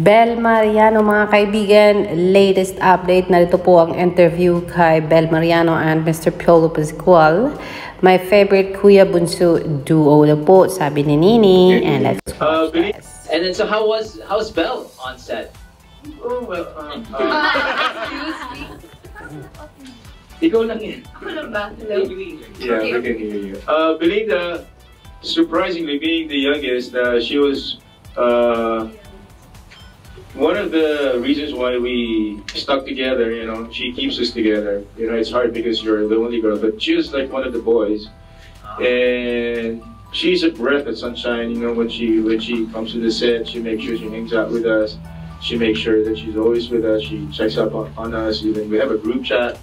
Bel Mariano mga kaibigan, latest update, narito po ang interview kay Bel Mariano and Mr. Piolo Pascual. My favorite Kuya Bunso duo na po, sabi ni Nini. And let's watch this. And then so how's Bel on set? Oh, well, Excuse me. Ikaw lang yan. Ako lang ba? Hello? yeah, we can hear you. Belinda, surprisingly, being the youngest, she was one of the reasons why we stuck together. You know, she keeps us together. You know, it's hard because you're the only girl, but she was like one of the boys, and she's a breath of sunshine. You know, when she comes to the set, she makes sure she hangs out with us. She makes sure that she's always with us. She checks up on us. Even we have a group chat,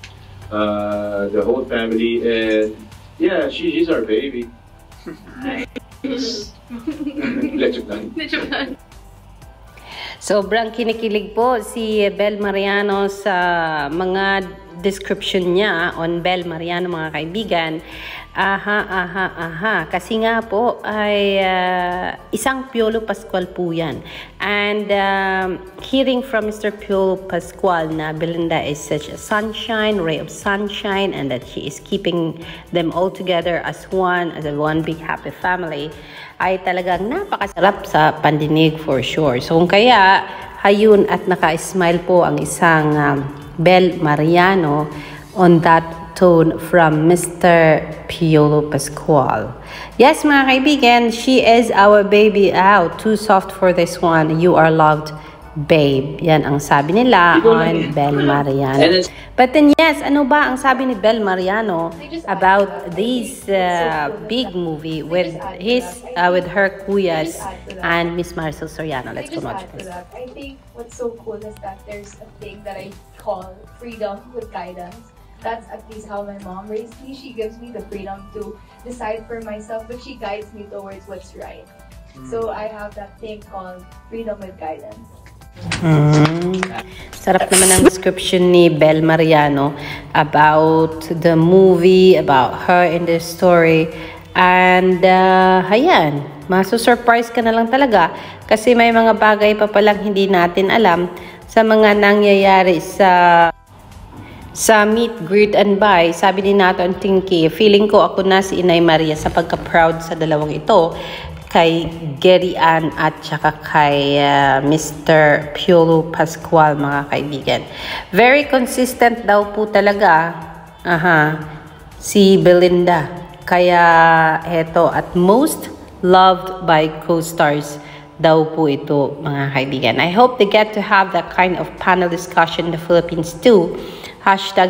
the whole family, and yeah, she's our baby. Let's Sobrang kinikilig po si Bel Mariano sa mga description niya on Bel Mariano mga kaibigan. Kasi nga po ay isang Piolo Pascual po yan. And hearing from Mr. Piolo Pascual na Belinda is such a sunshine, ray of sunshine, and that she is keeping them all together as one big happy family, ay talagang napakasarap sa pandinig for sure. So kung kaya hayun at naka-smile po ang isang Bel Mariano on that tone from Mr. Piolo Pascual. Yes mga kaibigan, she is our baby out. Too soft for this one. You are loved, babe. Yan ang sabi nila on Bel Mariano. But then yes, ano ba ang sabi ni Bel Mariano about this big movie with her kuyas and Miss Maricel Soriano? Let's go watch this. I think what's so cool is that there's a thing that I call freedom with guidance. That's at least how my mom raised me. She gives me the freedom to decide for myself, but she guides me towards what's right. So I have that thing called freedom with guidance. Sarap naman ang description ni Bel Mariano about the movie, about her in the story. And ayan, maso-surprise ka na lang talaga kasi may mga bagay pa palang hindi natin alam sa mga nangyayari sa meet, greet, and buy. Sabi ni Nato and Tinky, feeling ko ako na si Inay Maria sa pagka-proud sa dalawang ito, kay Gary Ann at saka kay Mr. Piolo Pascual mga kaibigan. Very consistent daw po talaga si Belinda. Kaya eto, at most loved by co-stars daw po ito mga kaibigan. I hope they get to have that kind of panel discussion in the Philippines too.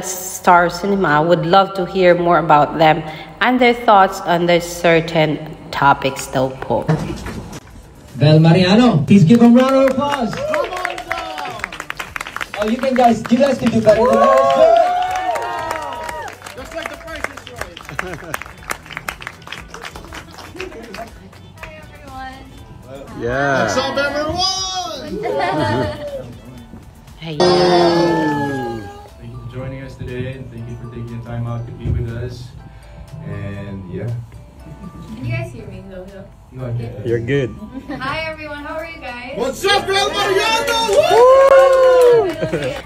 #Star Cinema would love to hear more about them and their thoughts on the certain topics daw po. Bel Mariano, please give them a round of applause. Oh, you guys can do better than that. Just like the Price is Right. Hi everyone. Yeah. What's up everyone? Hey. Thank you for joining us today, and thank you for taking the time out to be with us. And yeah. Can you guys hear me though? You're good. Hi everyone, how are you guys? What's up, Bel Mariano?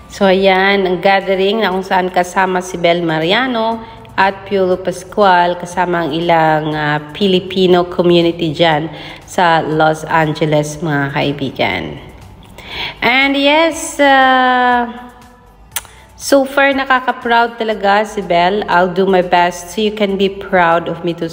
So ayan, ang gathering na kung saan kasama si Bel Mariano at Piolo Pascual, kasama ang ilang Filipino community dyan sa Los Angeles mga kaibigan. And yes, so far nakaka-proud talaga si Bel. I'll do my best so you can be proud of me too.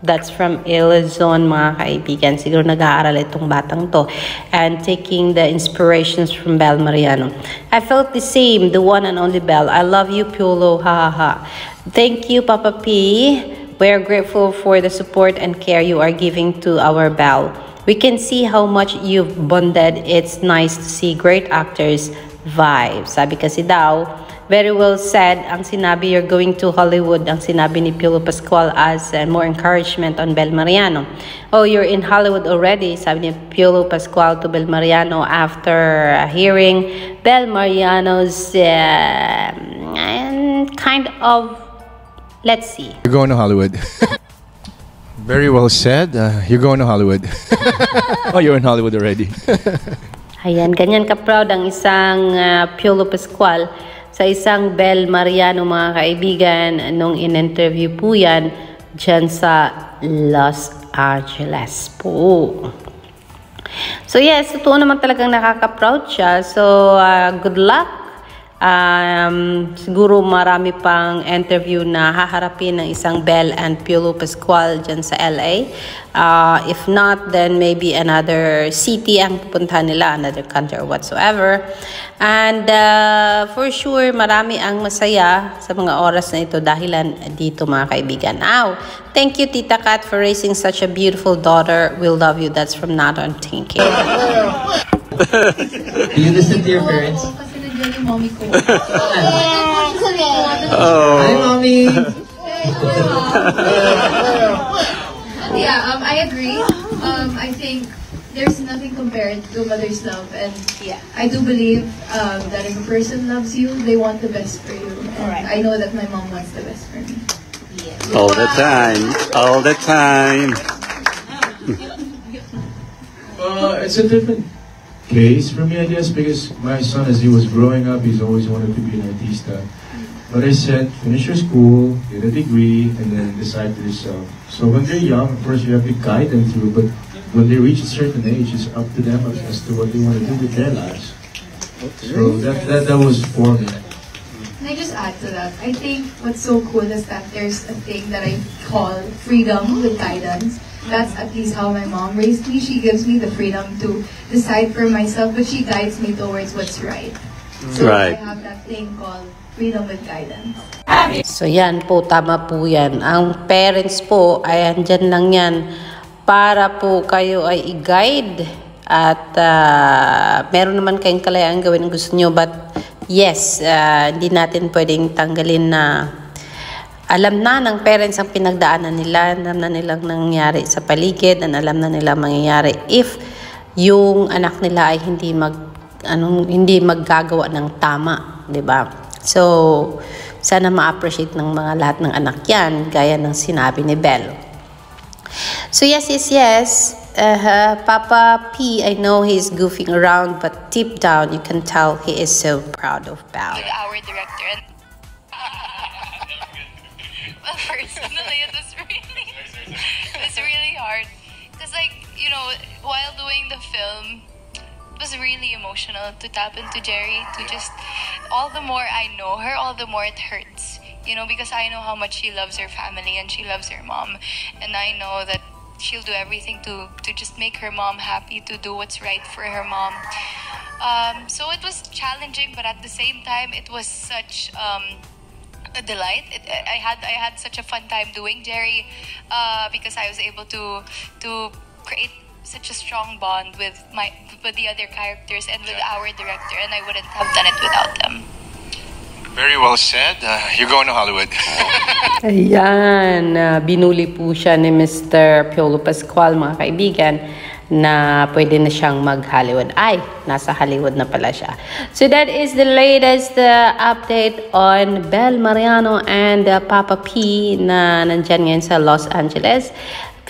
That's from Elizon mga kaibigan. Siguro nag-aaral itong batang to. And taking the inspirations from Bel Mariano. I felt the same, the one and only Bel. I love you, Piolo. Ha ha ha. Thank you, Papa P. We're grateful for the support and care you are giving to our Bel. We can see how much you've bonded. It's nice to see great actors vibe. Sabi kasi daw, very well said ang sinabi, you're going to Hollywood, ang sinabi ni Piolo Pascual as more encouragement on Bel Mariano. Oh, you're in Hollywood already, sabi ni Piolo Pascual to Bel Mariano after hearing Bel Mariano's kind of, let's see. You're going to Hollywood. Very well said. You're going to Hollywood. Oh, you're in Hollywood already. Ayan, ganyan ka-proud ang isang Piolo Pascual sa isang Bel Mariano, mga kaibigan, nung in-interview po yan dyan sa Los Angeles po. So yes, totoo naman talagang nakaka-proud siya. So good luck. Siguro marami pang interview na haharapin ng isang Bel and Piolo Pascual dyan sa LA. If not, then maybe another city ang pupuntahan nila, another country or whatsoever. And for sure, marami ang masaya sa mga oras na ito dahilan dito, mga kaibigan. Now, thank you Tita Kat for raising such a beautiful daughter. We love you. That's from Nathan Tinky. Do you listen to your parents? Yung mommy ko. Hi, mommy! Yeah, I agree. I think there's nothing compared to mother's love, and yeah, I do believe that if a person loves you, they want the best for you. And I know that my mom wants the best for me. Yeah. All the time. All the time. It's a different case for me, I guess, because my son, as he was growing up, he's always wanted to be an artista. But I said, finish your school, get a degree, and then decide for yourself. So when they're young, of course, you have to guide them through, but when they reach a certain age, it's up to them as to what they want to do with their lives. So that was for me. Can I just add to that? I think what's so cool is that there's a thing that I call freedom with guidance. That's at least how my mom raised me. She gives me the freedom to decide for myself, but she guides me towards what's right. So Right. I have that thing called freedom with guidance. So yan po, tama po yan. Ang parents po ay andyan lang yan para po kayo ay i-guide at meron naman kayong kalayaan gawin ang gusto nyo. But yes, hindi natin pwedeng tanggalin na alam na ng parents ang pinagdaanan nila, alam na nilang nangyayari sa paligid, alam na nila mangyayari if yung anak nila ay hindi maggagawa ng tama, 'di ba? So sana ma-appreciate ng mga lahat ng anak 'yan, gaya ng sinabi ni Bel. So yes, Papa P, I know he's goofing around, but deep down you can tell he is so proud of Bel. Our director and personally it was really hard because, like, you know, while doing the film it was really emotional to tap into Jerry, to just, all the more I know her, all the more it hurts, you know, because I know how much she loves her family and she loves her mom, and I know that she'll do everything to just make her mom happy, to do what's right for her mom. So it was challenging, but at the same time it was such a delight. I had such a fun time doing Jerry because I was able to create such a strong bond with the other characters and with our director, and I wouldn't have done it without them. Very well said. You're going to Hollywood. Ayan, binuli po siya ni Mr. Piolo Pascual, mga kaibigan, na pwede na siyang mag-Hollywood. Ay, nasa Hollywood na pala siya. So that is the latest update on Bel Mariano and Papa P na nandyan ngayon sa Los Angeles.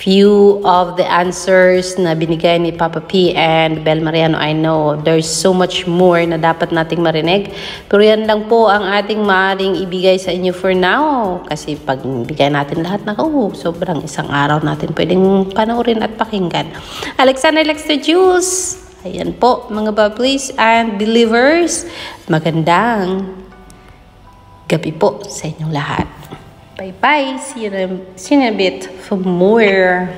Few of the answers na binigay ni Papa P and Bel Mariano, I know there's so much more na dapat nating marinig. Pero yan lang po ang ating maaaring ibigay sa inyo for now. Kasi pag bigay natin lahat na, sobrang isang araw natin pwedeng panoorin at pakinggan. Alexander likes the juice. Ayan po, mga bubblies and believers. Magandang gabi po sa inyong lahat. Bye-bye. See you in a bit for more.